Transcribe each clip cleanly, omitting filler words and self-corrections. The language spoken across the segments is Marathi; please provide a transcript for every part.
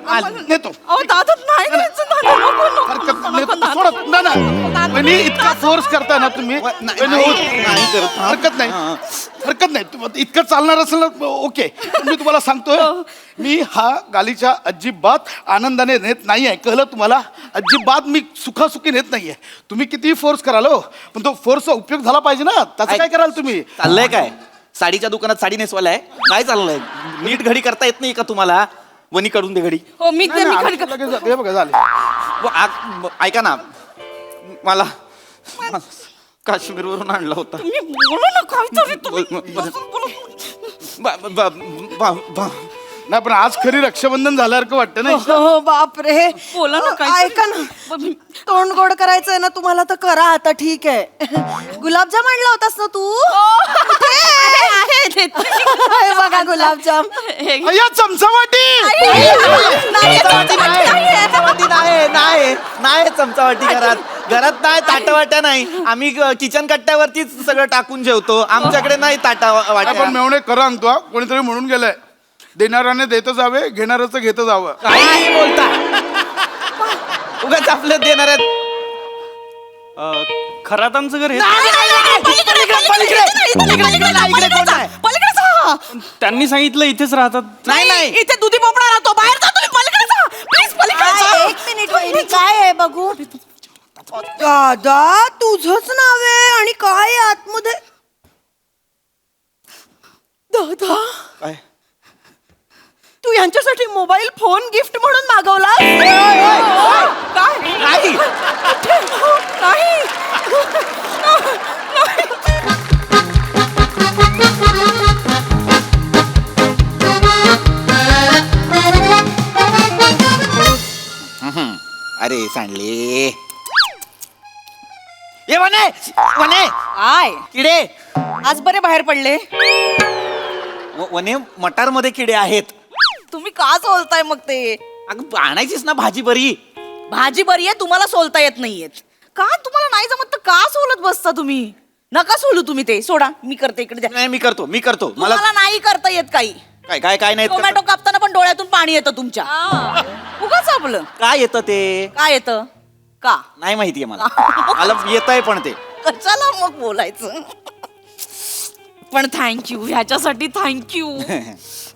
नेतो. अहो दादा नाही न्यायचं, दादा, नको, नको, हरकत नको, नाही, नको, नेतो. दादा. सोडा. ना वहिनी, इतका फोर्स करता ना तुम्ही. नाही करत. हरकत नाही, हरकत नाही. इतकं चालणार असेल ना ओके. मी तुम्हाला सांगतोय, मी हा गालीचा अजिबात आनंदाने नेत नाहीये. कळलं तुम्हाला? अजिबात मी सुखासुखी नेत नाहीये. तुम्ही कितीही फोर्स कराल हो, पण तो फोर्सचा उपयोग झाला पाहिजे ना. त्याचं काय कराल तुम्ही? चाललंय काय? साडीच्या दुकानात साडी नेसवायलाय काय चाललंय? नीट घडी करता येत नाही का तुम्हाला? वनी काढून दे घडी. हो मी नाही, मी नाही, खडी लगेच हे बघा झालं. ऐका ना, मला काश्मीरवरून आणला होता. मी बोलू ना काहीतरी तुम्ही. बोल. असं बोलू. नाही पण आज खरी रक्षाबंधन झाल्यासारखं वाटतं ना. हो बापरे. बोला ना काहीतरी. ऐका ना, तोंड गोड करायचंय ना तुम्हाला तर करा आता. ठीक आहे. गुलाबजाम आणला होतास ना तू? आहे, देते. हे बघा गुलाबजाम. हे- अय्या चमचावाटी. नाही, नाही चमचावाटी घरात नाही, ताटवाट्या नाही. आम्ही किचन कट्ट्यावरतीच सगळं टाकून जेवतो. आमच्याकडे नाही ताटा आपण वाट्या. मेवणे खरं आणतो हा. कोणीतरी म्हणून गेलंय, देणाऱ्याने देत जावे, घेणाऱ्याचं घेत जावं. काही बोलता उगाच आपलं देणार आहेत. खरात आमचं घर हे इकडे कोण आहे? पलीकडे जा. त्यांनी सांगितलं इथेच राहतात. नाही इथे दुधी भोपळा राहतो. बाहेर जा तुम्ही, पलीकडे जा प्लीज, पलीकडे काय, जा. एक मिनिट वहिनी, काय आहे बघू. दादा तुझंच नाव आहे आणि काय आहे आतमध्ये? दादा काय? तू यांच्यासाठी मोबाईल फोन गिफ्ट म्हणून मागवला? काय? नाही. नाही. अरे सांडले. ये वने वने काय किडे. आज बरे बाहेर पडले. वने मटार मध्ये किडे आहेत. तुम्ही का सोलताय मग ते? अगं आणायचीच ना भाजी बरी. भाजी बरी आहे, तुम्हाला सोलता येत नाहीयेत का? तुम्हाला नाही जमत तर का सोलत बसता तुम्ही? नका सोलू तुम्ही ते, सोडा. मी करते, इकडे द्या. नाही मी करतो मला मला नाही करता येत काही. काय काय काय नाही टोमॅटो कापताना पण डोळ्यातून पाणी येतं तुमच्या. उगाच आपलं काय येतं ते काय येतं का? नाही माहितीये मला. मला येत आहे पण ते. कशाला मग बोलायचं? पण थँक्यू, ह्याच्यासाठी थँक्यू.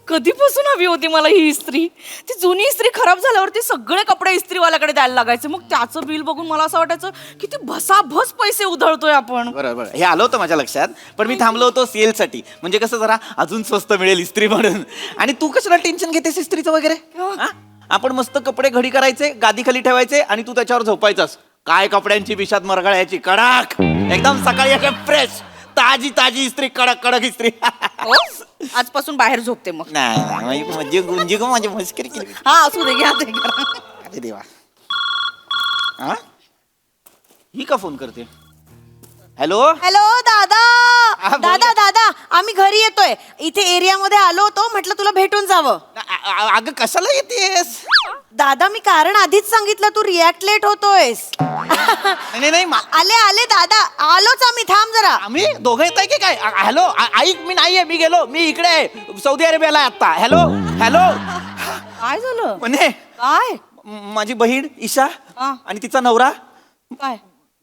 कधीपासून हवी होती मला ही इस्त्री. ती जुनी इस्त्री खराब झाल्यावरती सगळे कपडे इस्त्रीवाल्याकडे द्यायला लागायचे. मग त्याचं बिल बघून मला असं वाटायचं की ती भसाभस पैसे उधळतोय आपण. बरोबर हे आलं होतं माझ्या लक्षात. पण मी थांबलो होतो सेलसाठी. म्हणजे कसं जरा अजून स्वस्त मिळेल इस्त्री म्हणून. आणि तू कशाला टेन्शन घेतेस इस्त्रीचं वगैरे? हा? आपण मस्त कपडे घडी करायचे, गादी खाली ठेवायचे आणि तू त्याच्यावर झोपायचंस. काय कपड्यांची विषात मरगळायची कडक. एकदम सकाळी फ्रेश ताजी ताजी इस्त्री, कडक कडक इस्त्री. हो? आजपासून बाहेर झोपते मग. नाही म्हणजे गुंजी गो माझी मस्करी केली. हा असू दे, घ्या ते करा. अरे देवा. हा ही का फोन करते? हॅलो हॅलो दादा. हा, बोल. दादा दादा आम्ही घरी येतोय. इथे एरियामध्ये आलो होतो, म्हटलं तुला भेटून जावं. अगं कशाला येतेस? दादा मी कारण आधीच सांगितलं, तू रिॲक्ट लेट होतोयस. नाही आले आले दादा, आलोच आम्ही. थांब जरा. आम्ही दोघं येत आहे की काय? हॅलो ऐक, मी नाहीये, मी गेलो, मी इकडे आहे, सौदी अरेबियाला आहे आता. Hello hello. काय झालं? म्हणे काय माझी बहीण ईशा हा. आणि तिचा नवरा काय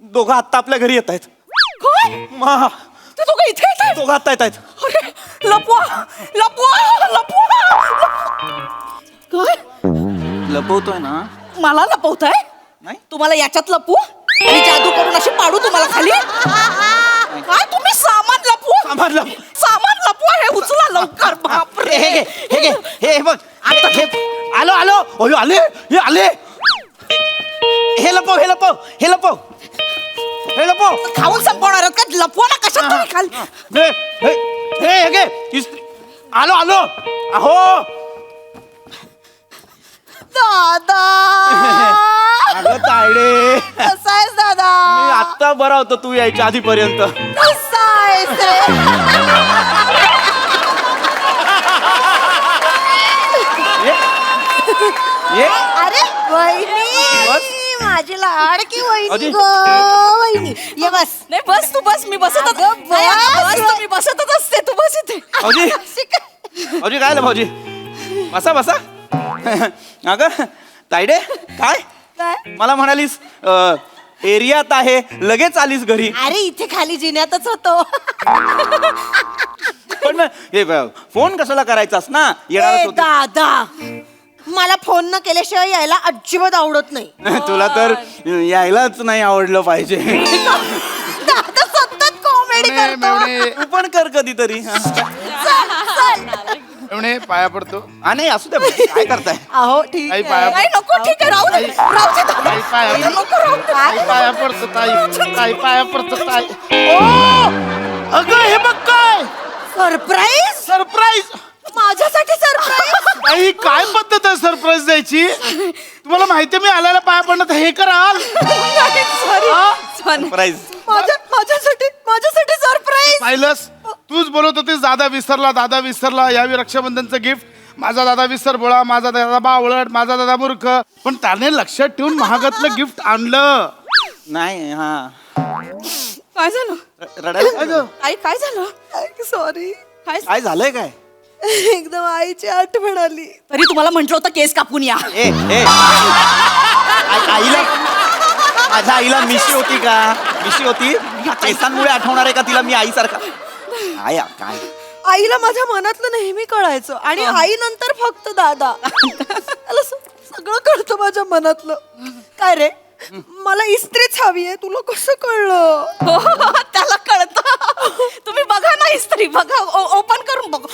दोघं आत्ता आपल्या घरी येत आहेत. काय? ते दोघं इथे येतात? दोघं आत्ता येत आहेत. अरे लपवा लपवा लपवा. काय लपवतोय ना? मला लपवताय? नाही तुम्हाला याच्यात लपू आणि जादू करून अशी पाडू तुम्हाला खाली? काय तुम्ही सामान लपवू? सामान लपवा. हे उचला लवकर. बापरे. हे बघ आता हे आलो अयो आले हे आले. हे लपव खाऊन संपवणार आहात का? लपवा ना. कशात तुम्ही खाली? हे घे इस्त्री. आलो अहो दादा अगं तायडे, कसा आहेस दादा? मी आत्ता बरा होतो तू यायच्या आधीपर्यंत. कसा आहेस रे? ये अरे वहिनी, बस. माझी लाडकी वहिनी अजी. गो. वहिनी ये बस. नाही बस, तू बस. मी बसतच अगं, नाही, अगं, बस. बस. मी बसतच असते. तू बस इथे. भाऊजी काय आलं भाऊजी? बसा अगं तायडे काय काय मला म्हणालीस एरियात आहे लगेच आलीस घरी. अरे इथे खाली जिन्यातच होतो पण मग हे फोन कशाला करायचास ना येणारच ए, होते. दादा मला फोन न केल्याशिवाय यायला अजिबात आवडत नाही. तुला तर यायलाच नाही आवडलं पाहिजे. दादा सतत कॉमेडी मेवणे, करतो. मेवणे, तू पण कर कधीतरी. चल, चल. मेवणे, पाया पडतो. नाही असू द्या काय करताय. अहो ठीक आई आहे पाया नाही नको ठीक आहे राहू दे राहू दे दादा. ताई पाया नको राहू दे. ताई पाया पडतो ताई पाया पडतो ताई. ओ अगं हे बघ काय सरप्राईज सरप्राईज. माझ्यासाठी सरप्राईज ताई काय पद्धत आहे सरप्राईज द्यायची. तुम्हाला माहितीये मी आल्याला पाया पडणं तर हे कराल. सॉरी. प्राईज माझ्यासाठी सरप्राईज पाहिलंस तूच बोलत होतीस दादा विसरला यावी रक्षाबंधनचं गिफ्ट. माझा दादा विसरबोळा, माझा दादा बावळट, माझा दादा मूर्ख. पण त्याने लक्षात ठेवून महागातलं गिफ्ट आणलं. नाही हा काय झालं रडायला आई काय झालं सॉरी काय काय झालंय काय. एकदम आईची आठवण आली. तरी तुम्हाला म्हंटल होतं केस कापून या. ए आईला माझ्या आईला मिशी होती का मिशी होती केसांमुळे आठवणार आहे का तिला मी आईसारखा. आया काय आईला माझ्या मनातलं नेहमी कळायचं आणि आई नंतर फक्त दादा. मला सगळं कळतं माझ्या मनातलं. काय रे मला इस्त्रीच हवी आहे. तुला कसं कळलं. त्याला कळत. तुम्ही बघा ना इस्त्री बघा ओपन करून बघा.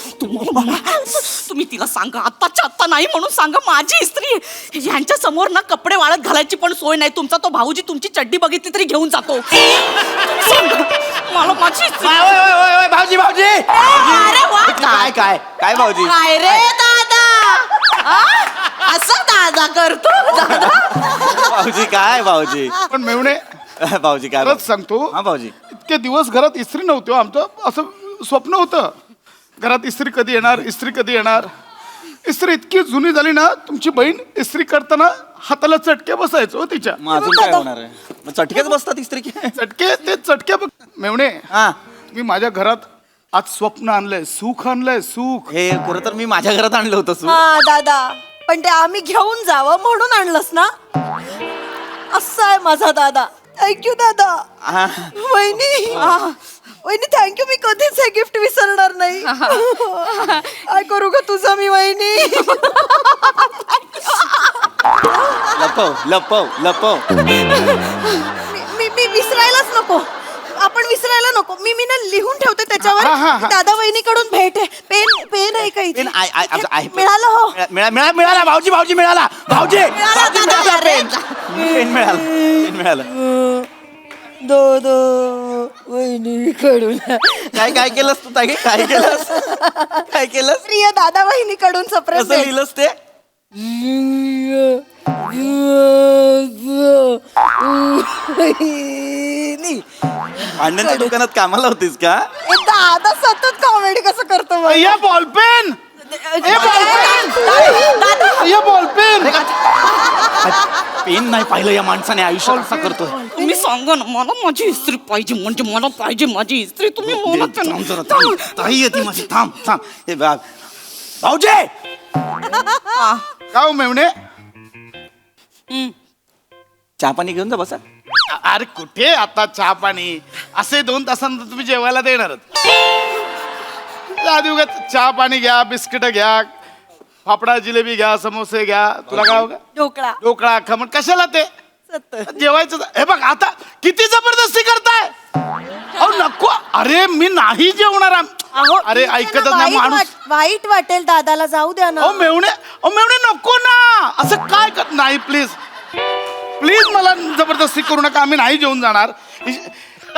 तुम्ही तिला सांगा आत्ताच्या आत्ता नाही म्हणून सांगा माझी इस्त्री आहे. यांच्या समोर ना कपडे वाळत घालायची पण सोय नाही. तुमचा तो भाऊजी तुमची चड्डी बघितली तरी घेऊन जातो. तुम्ही सांगा, मला माझी इस्त्री. भाऊजी अरे वा काय काय काय भाऊजी काय रे दादा आ? असं दादा करतो दादा. भाऊजी काय भाऊजी पण मेवणे भाऊजी काय खरंच सांगतो हा भाऊजी इतके दिवस घरात इस्त्री नव्हती हो. आमचं असं स्वप्न होतं घरात इस्त्री कधी येणार. इस्त्री इतकी जुनी झाली ना तुमची बहीण इस्त्री करताना हाताला चटके बसायचो हो तिच्या. मग अजून काय होणार आहे मग चटकेच बसतात इस्त्री चटके बघ मेवणे. हा मी माझ्या घरात आज स्वप्न आणलंय सुख हे खरं तर मी माझ्या घरात आणलं होतं सू. हा दादा पण ते आम्ही घेऊन जावं म्हणून आणलंस ना. असं आहे माझा दादा. थँक्यू दादा. हा. वहिनी थँक्यू. मी कधीच हे गिफ्ट विसरणार नाही. काय करू ग तुझं मी वहिनी. लपव मी विसरायलाच नको. आपण विसरायला नको. मी ना लिहून ठेवते हा, हा, त्याच्यावर हा. दादा वहिनीकडून भेट आहे. पेन आहे का इथे? पेन आहे. मिळालं हो. मिळाला भाऊजी मिळाला भाऊजी मिळाला, भाऊजी, दादा, मिळाला, पेन मिळालं. दो वहिनीकडून काय केलंस तू ताई काय केलंस प्रिय दादा वहिनीकडून सरप्राईज कसं लिहिलंस ते भांड्यांच्या दुकानात कामाला होतीस का दादा सतत कॉमेडी कसं करतो मग? या बॉलपेन पेन नाही पाहिलं या माणसाने आयुष्यात असा करतोय तुम्ही सांगा ना मला माझी इस्त्री पाहिजे म्हणजे मला पाहिजे माझी इस्त्री. तुम्ही म्हणत थांब ना. जरा, थांब. ताई येते माझी थांब हे बघ भाऊजी का हो मेवणे. चहा पाणी घेऊन जा बसा अरे कुठे आता चहा पाणी असे 2 तासानंतर तुम्ही जेवायला देणारच. आधी उगाच चहा पाणी घ्या बिस्किट घ्या फाफडा जिलेबी घ्या समोसे घ्या. तुला काय होगा ढोकळा खमण कशाला ते जेवायचं. हे बघ आता किती जबरदस्ती करताय. अहो नको. अरे मी नाही जेवणार. अहो, अरे ठीक आहे ऐकतच ना, नाही माणूस. वाईट वाटेल दादाला. जाऊ द्या ना. अहो मेवणे नको ना असं काय कर. नाही प्लीज मला जबरदस्ती करू नका. आम्ही नाही जेवून जाणार.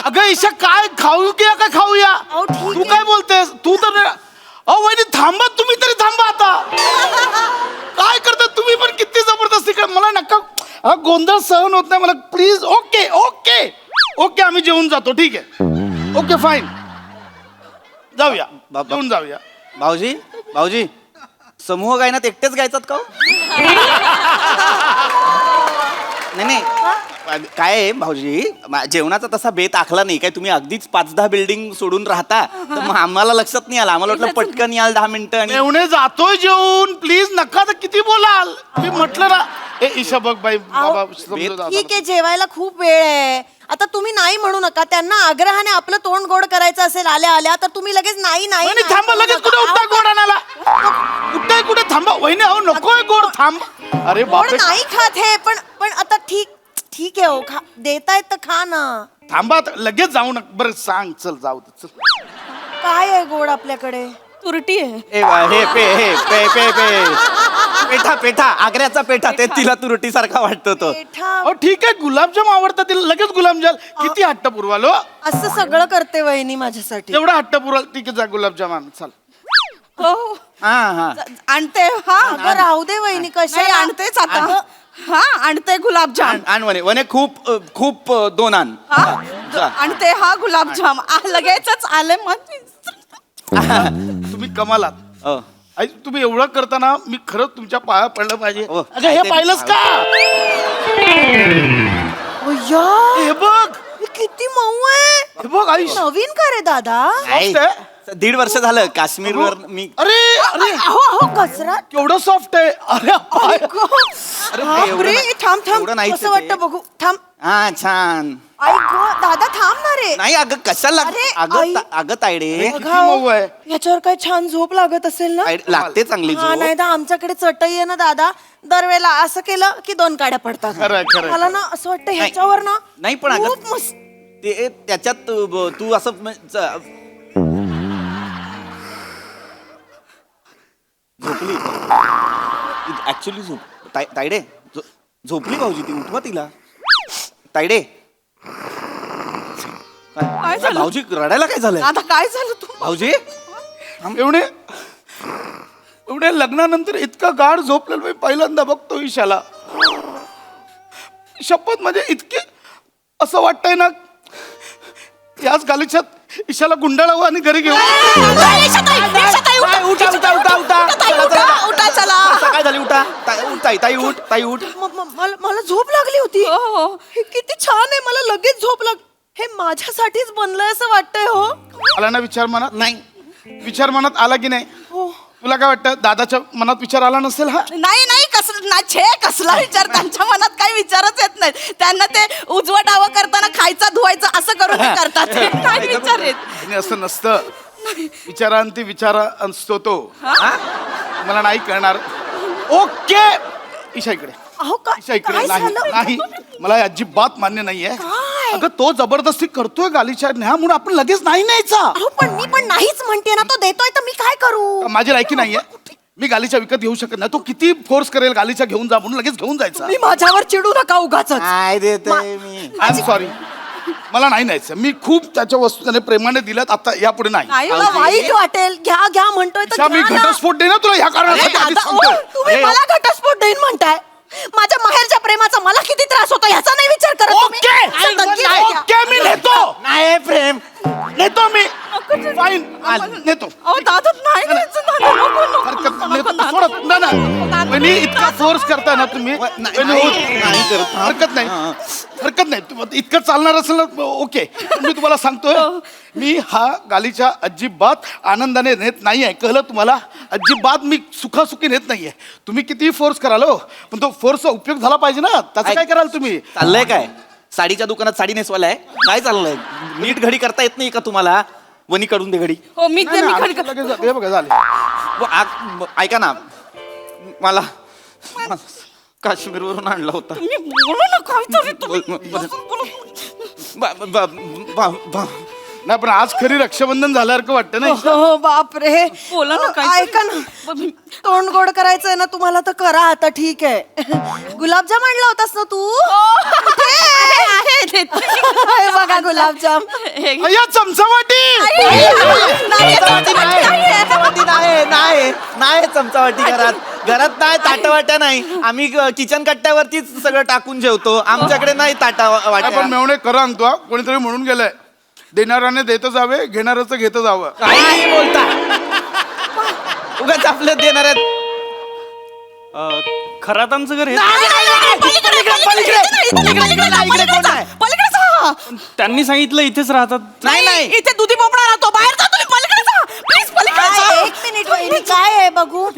अगं ईशा काय खाऊया का खाऊया. अहो, ठीक तू आहे. काय बोलतेस तू तर. अहो वहिनी थांबा तुम्ही तरी थांबा आता. काय करता तुम्ही पण किती जबरदस्ती कर. मला नका हा गोंधळ सहन होत नाही मला. प्लीज ओके आम्ही जेवून जातो ठीक आहे. ओके फाईन जाऊया जेवून जाऊया. भाऊजी समूह गायनात एकटेच गायचात का हो? नाही काय आहे भाऊजी जेवणाचा तसा बेत आखला नाही काय तुम्ही अगदीच 5-10 बिल्डिंग सोडून राहता तर मग आम्हाला लक्षात नाही आलं आम्हाला वाटलं पटकन याल 10 मिनिटं आणि एवढे जातोय जेवून प्लीज नका तर किती बोलाल मी म्हटलं ना ए ईशा बघ बाई बाबा समजून जा. ठीक आहे जेवायला खूप वेळ आहे आता तुम्ही नाही म्हणू नका त्यांना आग्रहाने आपलं तोंड गोड करायचं असेल आल्या आल्या तर तुम्ही लगेच नाही नाही वहिनी नाही थांबा म्हणू लगेच नका. कुठे उठताय गोड आणायला उठताय कुठे थांबा वहिनी अहो नकोय गोड थांब अरे गोड बापरे नाही खात हे पण आता ठीक आहे हो खा देतायत तर खा ना थांबा आता, लगेच जाऊ नका बरं सांग चल जाऊ दे चल काय आहे गोड आपल्याकडे तुरटी आहे हे पेठा पेठा आग्र्याचा पेठा ते तिला तुरटी सारखा वाटतो तो पेठा अहो ठीक आहे गुलाबजाम आवडतात तिला लगेच गुलाबजाम किती हट्ट पुरवाल हो असं सगळं करते वहिनी माझ्यासाठी एवढा हट्ट पुरवाल ठीक आहे जा गुलाबजाम आण चल हो हा हा आणते हा अगं, राहू दे वहिनी कशा नाही आणतेच आता हा आणते गुलाबजाम आण वने वने खूप खूप 2 आण हा जा. आणते हा गुलाबजाम लगेचच आले मग तुम्ही कमालात हो. आई तुम्ही एवढं करताना मी खरंच तुमच्या पाया पडलं पाहिजे हो. अगं हे पाहिलंस का अय्या, हे बघ हे किती मऊ आहे हे बघ आई नवीन का रे दादा आई, Soft आहे. 1.5 वर्ष झालं काश्मीरवर मी अरे अरे अहो अहो कचरा केवढं सॉफ्ट आहे अरे पाय. बापरे थांब थांब एवढं नाहीच कसं ते. वाटतं बघू थांब हा छान आई गो दादा थांब ना रे नाही अगं कशाला अरे, अगं आई. अगं तायडे किती मऊ आहे याच्यावर काय छान झोप लागत असेल ना लागते चांगली हा झोप. नाही तर आमच्याकडे चटई आहे ना दादा दरवेळेला असं केलं की 2 काड्या पडतात खरंय, खरंय. मला ना असं वाटतं ह्याच्यावर ना नाही पण अगं खूप मस्त ते त्याच्यात तू असं झोपली ऍक्च्युली तायडे झोपली भाऊजी ती उठवा तिला तायडे काय झालं? भाऊजी रडायला काय झालंय आता काय झालं तू भाऊजी एवढे एवढे लग्नानंतर इतका गाढ झोपलेलं मी पहिल्यांदा बघतो ईशाला शपथ म्हणजे इतके असं वाटतंय ना याच गालीच्यात ईशाला गुंडाळावं आणि घरी घेऊ उठा चला काय झाली उठा ताई उठ ताई उठ मला झोप लागली होती हो. हे किती छान आहे मला लगेच झोप लाग हे माझ्यासाठीच बनलंय असं वाटतंय हो आला ना विचार मनात नाही विचार मनात आला की नाही हो तुला काय वाटतं दादाच्या मनात विचार आला नसेल हा नाही कसला विचार त्यांच्या मनात काही विचारच येत नाही त्यांना ते उजवा डावा करताना खायचं धुवायचं असं करून ते करतात ते नाही विचार येत आणि असं नसतं विचारांती विचार असतो तो मला नाही कळणार ओके ईशा इकडे अहो ईशा इकडे काय नाही झालं नाही मला हे अजिबात मान्य नाहीये काय? अगं तो जबरदस्ती करतोय गालीच्या न्या म्हणून आपण लगेच नाही न्यायचा अहो पण मी पण नाहीच म्हणते ना तो देतोय तर मी काय करू माझी लायकी नाहीये मी गालीच्या विकत घेऊ शकत नाही तो किती फोर्स करेल गालीच्या घेऊन जा म्हणून लगेच घेऊन जायचा मी माझ्यावर चिडू नका उगाच काय देते मी आय एम सॉरी मला नाही न्यायचं मी खूप त्याच्या वस्तू त्याने प्रेमाने दिल्यात आता यापुढे नाही नाही मला बाबा. वाईट वाटेल घ्या म्हणतोय तर ईशा, मी घ्या ना. घटस्फोट देणार तुला ह्या कारणासाठी आधीच सांगतोय. तुम्ही मला घटस्फोट देईन म्हणताय माझ्या माहेरच्या प्रेमाचा मला किती त्रास होतो ह्याचा नाही विचार करत तुम्ही? ओके असं दंगी नाही द्या. ओके मी नेतो नाही प्रेम नेतो मी फाईन नेतो अहो दादा नाही न्यायचं, दादा, नको, नको, हरकत नको, नेतो दादा. सोडत ना ना वहिनी इतका फोर्स करताय ना तुम्ही नाही, वहिनी, हो. नाही करत. हरकत नाही हरकत नाही इतकं चालणार असेल ना ओके पण मी तुम्हाला सांगतोय मी हा गालीच्या अजिबात आनंदाने नेत नाहीये कळलं तुम्हाला अजिबात मी सुखासुखी नेत नाहीये तुम्ही किती फोर्स कराल हो पण तो फोर्सचा उपयोग झाला पाहिजे ना त्याचं काय कराल तुम्ही चाललंय काय साडीच्या दुकानात साडी नेसवायला आहे काय चाललंय नीट घडी करता येत नाही का तुम्हाला वनी काढून दे घडी हो मी नाही, ते मी नाही, खडी- लगेच जाते. हे बघा झाले ऐका ना मला काश्मीरवरून आणला होता मी बोलू ना काहीतरी तुम्ही. ब- ब- ब- ब- नाही पण आज खरी रक्षाबंधन झाल्यासारखं वाटतं ना हो बापरे बोला ना काहीतरी. ऐका ना तोंड गोड करायचंय ना तुम्हाला तर करा आता ठीक आहे गुलाबजाम आणला होतास ना तू आहे, देते. हे बघा गुलाबजाम हे घे. अय्या चमचावाटी नाही, चमचावाटी नाही चमचावाटी घरात नाही ताटवाट्या नाही आम्ही किचन कट्ट्यावरतीच सगळं टाकून जेवतो आमच्याकडे नाही ताटा आपण वाट्या मेवणे खरं सांगतो हा. कोणीतरी म्हणून गेलंय देणाऱ्याने देत जावे घेणाऱ्याचं घेत जावं काही बोलता उगाच आपलं देणार आहेत खरातांचं घर हे त्यांनी सांगितलं इथेच राहतात. नाही इथे दुधी पोपळा राहतो. बाहेर जा तुम्ही, पलीकडे जा प्लीज, पलीकडे जा. एक मिनिट वहिनी, काय आहे बघू.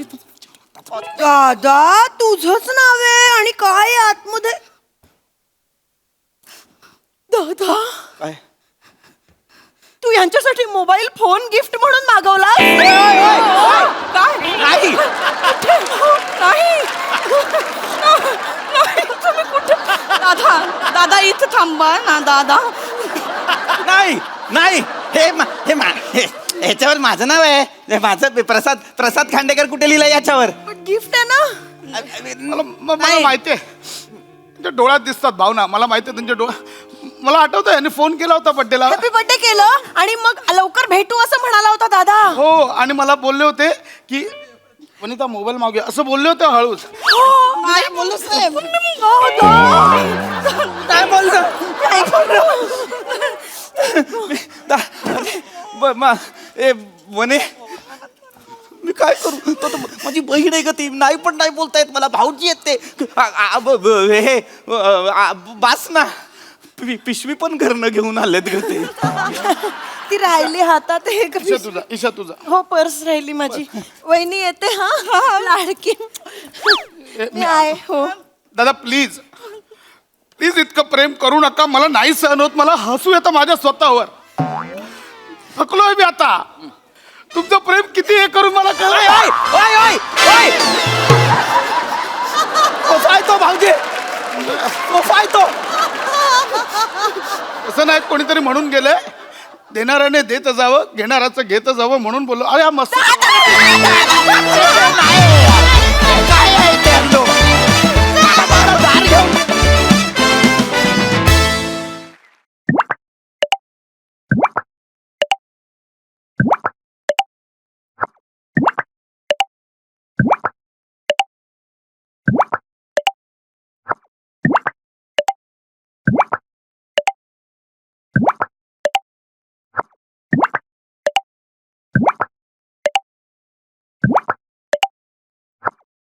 दादा तुझंच नाव आहे आणि काय आहे आतमध्ये. दादा काय? तू यांच्यासाठी मोबाईल फोन गिफ्ट म्हणून मागवला. काय नाही नाही तुम्ही कुठे. दादा दादा इथं थांबा ना दादा. नाही नाही ह्याच्यावर माझं नाव आहे. माझं प्रसाद खांडेकर कुठे लिहिलंय याच्यावर. गिफ्ट आहे ना. मला माहिती आहे त्यांच्या डोळ्यात दिसतात भावना. मला माहिती आहे त्यांच्या डोळ्यात. मला आठवतं यांनी फोन केला होता बड्डेला. हॅपी बर्थडे केलं आणि मग लवकर भेटू असं म्हणाला होता दादा. हो, आणि मला बोलले होते की वनिता मोबाईल मागूया असं बोलले होते हळूच. काय बोललोस नाही. काय बोलतो म्हणे मी काय करू. तो माझी बहीण आहे का ती. नाही पण नाही बोलतायत मला. भाऊजी आहेत ते. हे बास ना. पिशवी पण घरनं घेऊन आलेत ग ते. ती राहिली हातात. हे ईशा तुझा, ईशा तुझा. हो पर्स राहिली माझी. वहिनी येते. हा लाडकी मी आहे. हो दादा प्लीज प्लीज इतकं प्रेम करू नका. मला नाही सहन होत. मला हसू येतं माझ्या स्वतःवर. थकलोय मी आता. तुमचं प्रेम किती हे करून मला कळलंय. तो भाऊजी तो. असं नाही, कोणीतरी म्हणून गेलंय देणाऱ्याने देत जावं, घेणाऱ्याचं घेत जावं म्हणून बोललो. अरे हा मस्त.